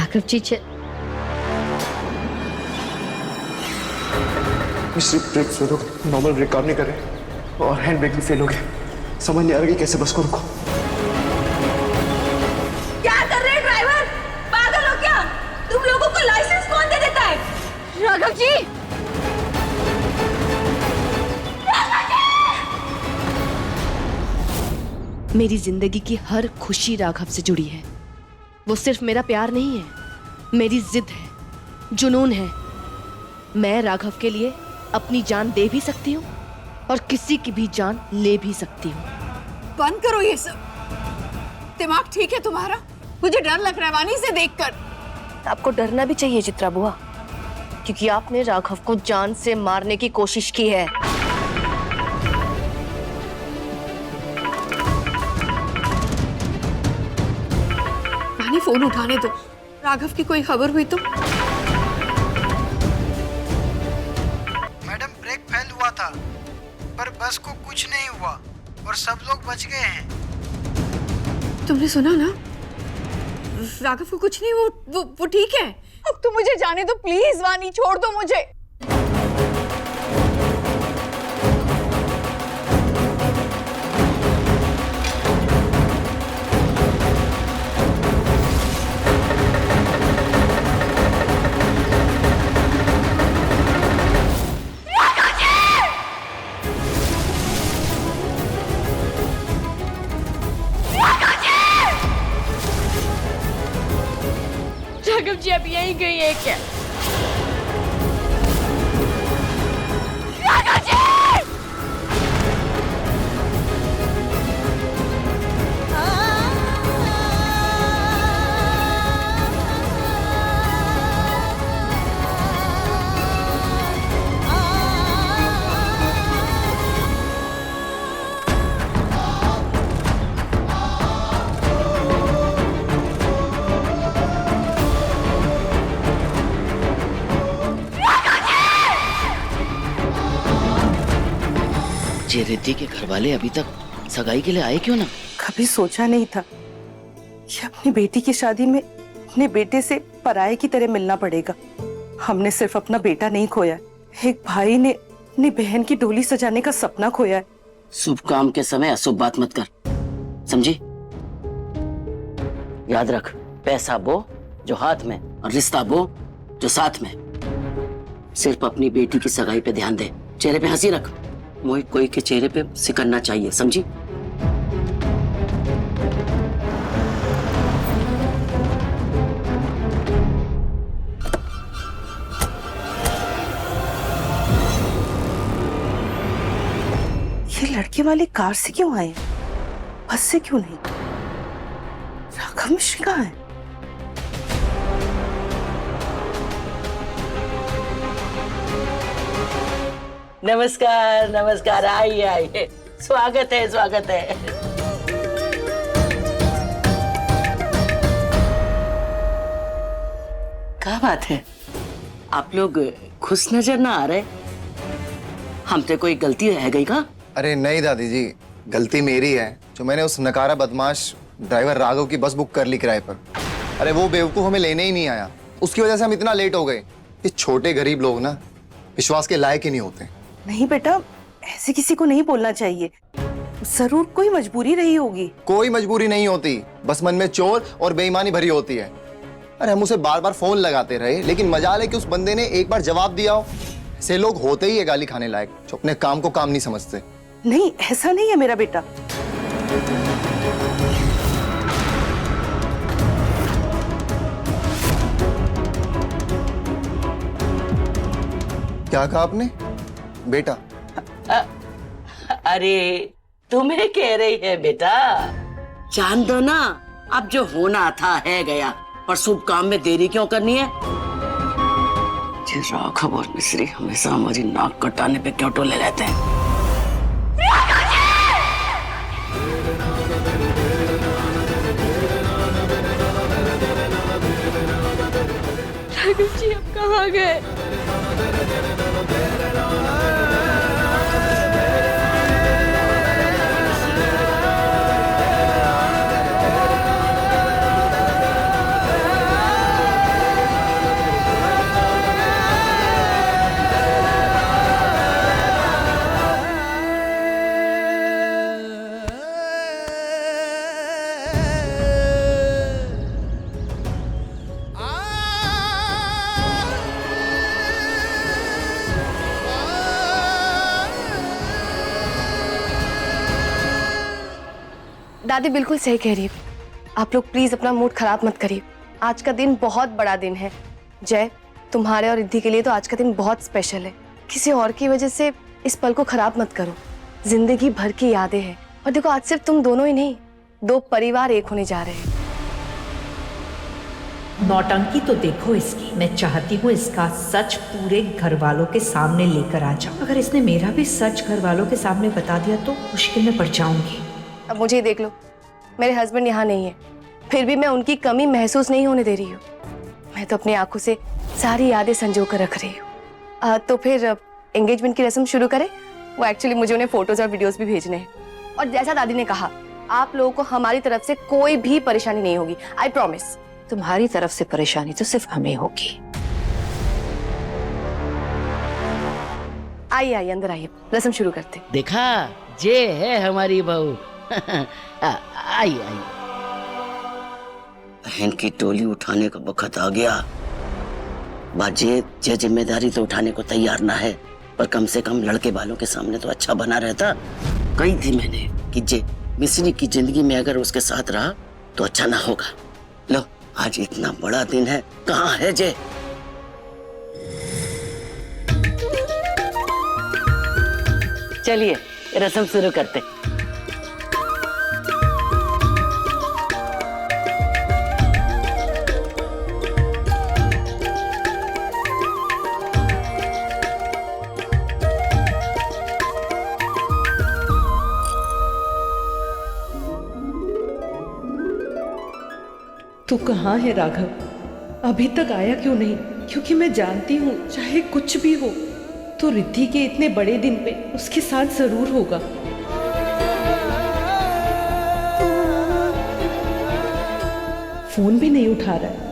राघव जी सिर्फ brake fail हो गए, नॉर्मल ब्रेक काम नहीं कर रहे और हैंड ब्रेक भी फेल हो गए। समझ नहीं आ रहा कि कैसे बस को रुको। क्या कर रहे हैं ड्राइवर? पागल हो क्या? तुम लोगों को लाइसेंस कौन दे देता है? राघव जी! मेरी जिंदगी की हर खुशी राघव से जुड़ी है। वो सिर्फ मेरा प्यार नहीं है, मेरी जिद है, जुनून है। मैं राघव के लिए अपनी जान दे भी सकती हूँ और किसी की भी जान ले भी सकती हूँ। बंद करो ये सब। दिमाग ठीक है तुम्हारा? मुझे डर लग रहा है वानी से देखकर। आपको डरना भी चाहिए चित्रा बुआ, क्योंकि आपने राघव को जान से मारने की कोशिश की है। वानी फोन उठाने दो। राघव की कोई खबर हुई तो? मैडम ब्रेक फेल हुआ था, पर बस को कुछ नहीं हुआ और सब लोग बच गए हैं। तुमने सुना ना? राघव को कुछ नहीं, वो ठीक है। अब तुम मुझे जाने दो प्लीज वानी, छोड़ दो मुझे। राघव जी अब यहीं गई है क्या? राघव जी! ये रिद्धि के घर वाले अभी तक सगाई के लिए आए क्यों ना? कभी सोचा नहीं था कि अपनी बेटी की शादी में अपने बेटे से पराये की तरह मिलना पड़ेगा। हमने सिर्फ अपना बेटा नहीं खोया, एक भाई ने अपनी बहन की डोली सजाने का सपना खोया है। शुभ काम के समय अशुभ बात मत कर, समझी? याद रख, पैसा वो जो हाथ में और रिश्ता वो जो साथ में। सिर्फ अपनी बेटी की सगाई पे ध्यान दे, चेहरे पे हंसी रख। मोहित कोई के चेहरे पे सिकरना चाहिए, समझी? ये लड़के वाले कार से क्यों आए, बस से क्यों नहीं? राघव मिश्र कहाँ है? नमस्कार नमस्कार, आइए आइए, स्वागत है स्वागत है। क्या बात है, आप लोग खुश नजर ना आ रहे? हमसे कोई गलती रह गई का? अरे नहीं दादी जी, गलती मेरी है जो मैंने उस नकारा बदमाश ड्राइवर राघव की बस बुक कर ली किराए पर। अरे वो बेवकूफ हमें लेने ही नहीं आया, उसकी वजह से हम इतना लेट हो गए। ये छोटे गरीब लोग ना विश्वास के लायक ही नहीं होते। नहीं बेटा, ऐसे किसी को नहीं बोलना चाहिए। जरूर कोई मजबूरी रही होगी। कोई मजबूरी नहीं होती, बस मन में चोर और बेईमानी भरी होती है। अरे हम उसे बार बार फोन लगाते रहे, लेकिन मजाल है कि उस बंदे ने एक बार जवाब दिया हो। ऐसे लोग होते ही है गाली खाने लायक, जो अपने काम को काम नहीं समझते। नहीं, ऐसा नहीं है मेरा बेटा। क्या कहा आपने बेटा? अरे तुम्हें कह रही है बेटा, जान दो ना, अब जो होना था है गया, पर शुभ काम में देरी क्यों करनी है? ये राघव और मिश्री हमेशा हमारी नाक कटाने पे क्यों टोले रहते हैं? राघव जी अब कहाँ गए? दादी बिल्कुल सही कह रही है। आप लोग प्लीज अपना मूड खराब मत करिए। आज का दिन बहुत बड़ा दिन है जय, तुम्हारे और रिद्धि के लिए तो आज का दिन बहुत स्पेशल है। किसी और की वजह से इस पल को खराब मत करो। जिंदगी भर की यादें हैं और देखो आज सिर्फ तुम दोनों ही नहीं, 2 परिवार एक होने जा रहे हैं। नौटंकी तो देखो इसकी। मैं चाहती हूँ इसका सच पूरे घर वालों के सामने लेकर आ जाऊं। अगर इसने मेरा भी सच घर वालों के सामने बता दिया तो मुश्किल में पड़ जाऊंगी। अब मुझे ही देख लो, मेरे हस्बैंड यहाँ नहीं है, फिर भी मैं उनकी कमी महसूस नहीं होने दे रही हूँ। मैं तो अपनी आंखों से सारी यादें संजो कर रख रही हूँ। तो फिर एंगेजमेंट की रस्म शुरू करें। वो एक्चुअली मुझे उन्हें फोटोज और वीडियोस भी भेजने हैं। और जैसा दादी ने कहा, आप लोगों को हमारी तरफ से कोई भी परेशानी नहीं होगी, आई प्रॉमिस। तुम्हारी तरफ से परेशानी तो सिर्फ हमें होगी। आइए आइए अंदर आइए, रस्म शुरू करते। देखा, ये है हमारी बहू। आइए आइए। बहन की टोली उठाने का वक्त आ गया। बाजे ये जिम्मेदारी तो उठाने को तैयार ना है, पर कम से कम लड़के वालों के सामने तो अच्छा बना रहता। कही थी मैंने कि जे मिस्री की जिंदगी में अगर उसके साथ रहा तो अच्छा ना होगा। लो, आज इतना बड़ा दिन है, कहाँ है जे? चलिए रस्म शुरू करते। तू कहाँ है राघव? अभी तक आया क्यों नहीं? क्योंकि मैं जानती हूँ चाहे कुछ भी हो तो रिद्धि के इतने बड़े दिन पे उसके साथ जरूर होगा। फोन भी नहीं उठा रहा है।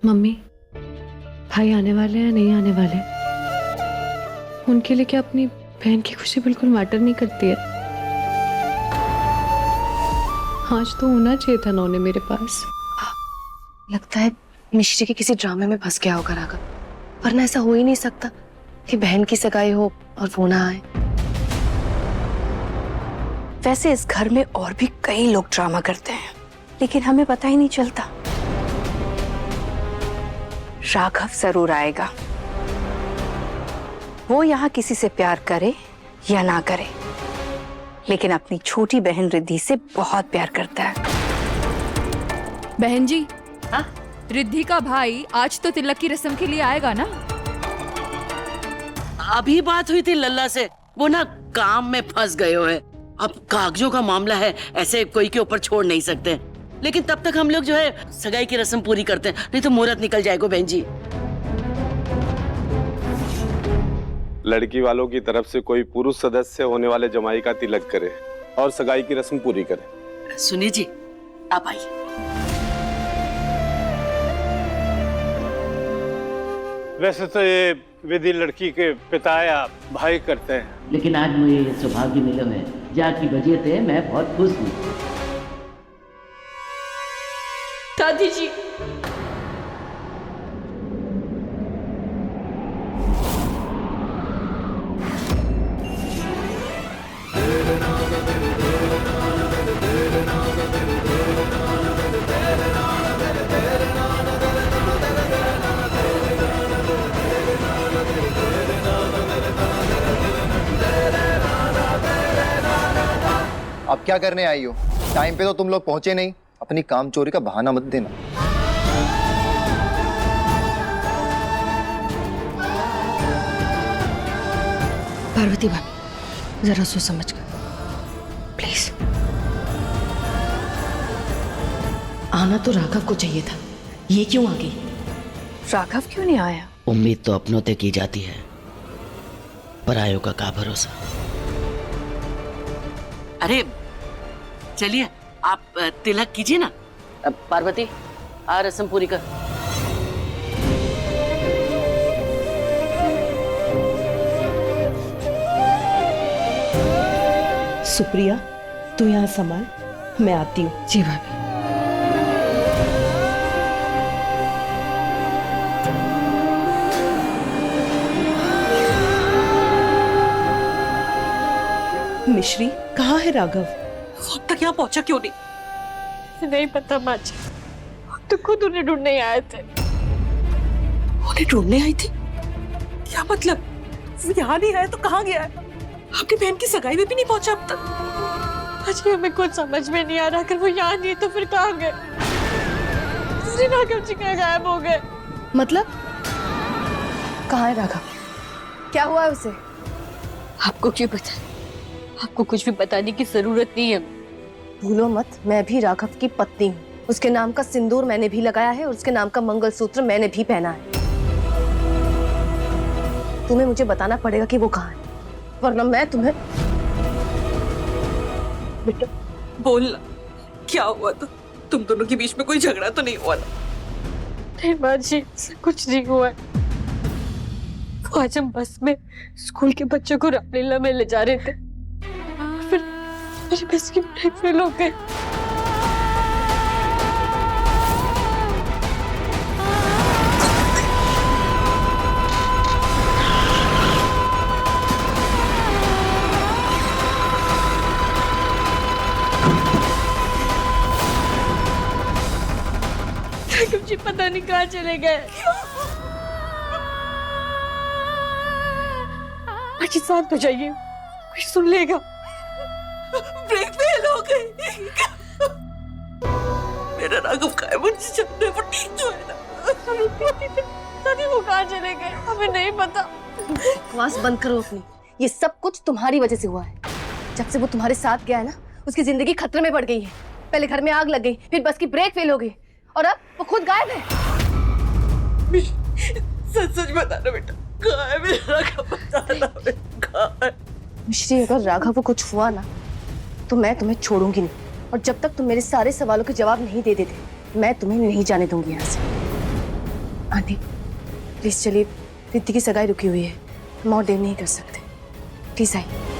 मम्मी, भाई आने वाले हैं या नहीं आने वाले? उनके लिए क्या अपनी बहन की खुशी बिल्कुल मैटर नहीं करती है? आज तो होना चाहिए था नौने मेरे पास। लगता है मिश्री के किसी ड्रामे में फंस गया होगा राघव, वरना ऐसा हो ही नहीं सकता कि बहन की सगाई हो और वो ना आए। वैसे इस घर में और भी कई लोग ड्रामा करते हैं, लेकिन हमें पता ही नहीं चलता। राघव जरूर आएगा, वो यहाँ किसी से प्यार करे या ना करे, लेकिन अपनी छोटी बहन रिद्धि से बहुत प्यार करता है। बहन जी, हाँ? रिद्धि का भाई आज तो तिलक की रस्म के लिए आएगा ना? अभी बात हुई थी लल्ला से, वो ना काम में फंस गए हो है। अब कागजों का मामला है, ऐसे कोई के ऊपर छोड़ नहीं सकते। लेकिन तब तक हम लोग जो है सगाई की रस्म पूरी करते हैं, नहीं तो मुहूर्त निकल जाएगा बहन जी। लड़की वालों की तरफ से कोई पुरुष सदस्य होने वाले जमाई का तिलक करे और सगाई की रस्म पूरी करे। सुनिए जी, आप आइए। वैसे तो ये विधि लड़की के पिता या भाई करते हैं, लेकिन आज मुझे ये सौभाग्य मिला है, जाकी वजह से मैं बहुत खुश हूँ। दादी जी, अब क्या करने आई हो? टाइम पे तो तुम लोग पहुंचे नहीं। अपनी काम चोरी का बहाना मत देना। पार्वती भाभी, जरा सोच समझ कर प्लीज। आना तो राघव को चाहिए था, ये क्यों आ गई? राघव क्यों नहीं आया? उम्मीद तो अपनों से की जाती है, परायों का क्या भरोसा। अरे चलिए, आप तिलक कीजिए ना। पार्वती, आ रस्म पूरी कर। सुप्रिया, तू यहाँ संभाल, मैं आती हूँ। जी भाभी। मिश्री, कहाँ है राघव? अब तक यहाँ पहुंचा क्यों नहीं? नहीं पता माँ जी, तो खुद उन्हें ढूंढने आए थे। उन्हें ढूंढने आई थी? क्या मतलब? वो यहाँ नहीं है तो कहाँ गया है? आपकी बहन की सगाई में भी नहीं पहुंचा अब तक? अजी हमें कुछ समझ में नहीं आ रहा, अगर वो यहाँ नहीं तो फिर कहाँ गए? राघव जी कहाँ गायब हो गए? मतलब कहाँ है राघव? क्या हुआ है उसे? आपको क्यों पता? आपको कुछ भी बताने की जरूरत नहीं है। भूलो मत, मैं भी राघव की पत्नी हूँ। उसके नाम का सिंदूर मैंने भी लगाया है और उसके नाम का मंगलसूत्र मैंने भी पहना है। तुम्हें मुझे बताना पड़ेगा कि वो कहाँ है, वरना मैं तुम्हें। बेटा बोलना, क्या हुआ था? तुम दोनों के बीच में कोई झगड़ा तो नहीं हुआ ना? नहीं माँ जी, कुछ नहीं हुआ है। वो आज हम बस में स्कूल के बच्चों को रामलीला में ले जा रहे थे, फिर मेरी बस की ब्रेक फेल हो गई। जी पता नहीं कहाँ चले गए। अच्छी शांत हो जाइए, कोई सुन लेगा। ब्रेक फेल हो गई। मेरा राघव का है, मुझे जानना है वो ठीक तो है ना? वो कहाँ चले गए हमें नहीं पता। बकवास बंद करो अपनी। ये सब कुछ तुम्हारी वजह से हुआ है। जब से वो तुम्हारे साथ गया है ना, उसकी जिंदगी खतरे में पड़ गई है। पहले घर में आग लग गई, फिर बस की ब्रेक फेल हो गई और अब वो खुद गायब है। सच सच बताना बेटा, कहाँ है मेरा राघव? बताना कहाँ है? मिश्री, अगर राघव को कुछ हुआ ना तो मैं तुम्हें छोड़ूंगी नहीं, और जब तक तुम मेरे सारे सवालों के जवाब नहीं दे देते मैं तुम्हें नहीं जाने दूंगी यहाँ से। आंटी प्लीज चलिए, रिद्धि की सगाई रुकी हुई है, हम और देर नहीं कर सकते। प्लीज आइए।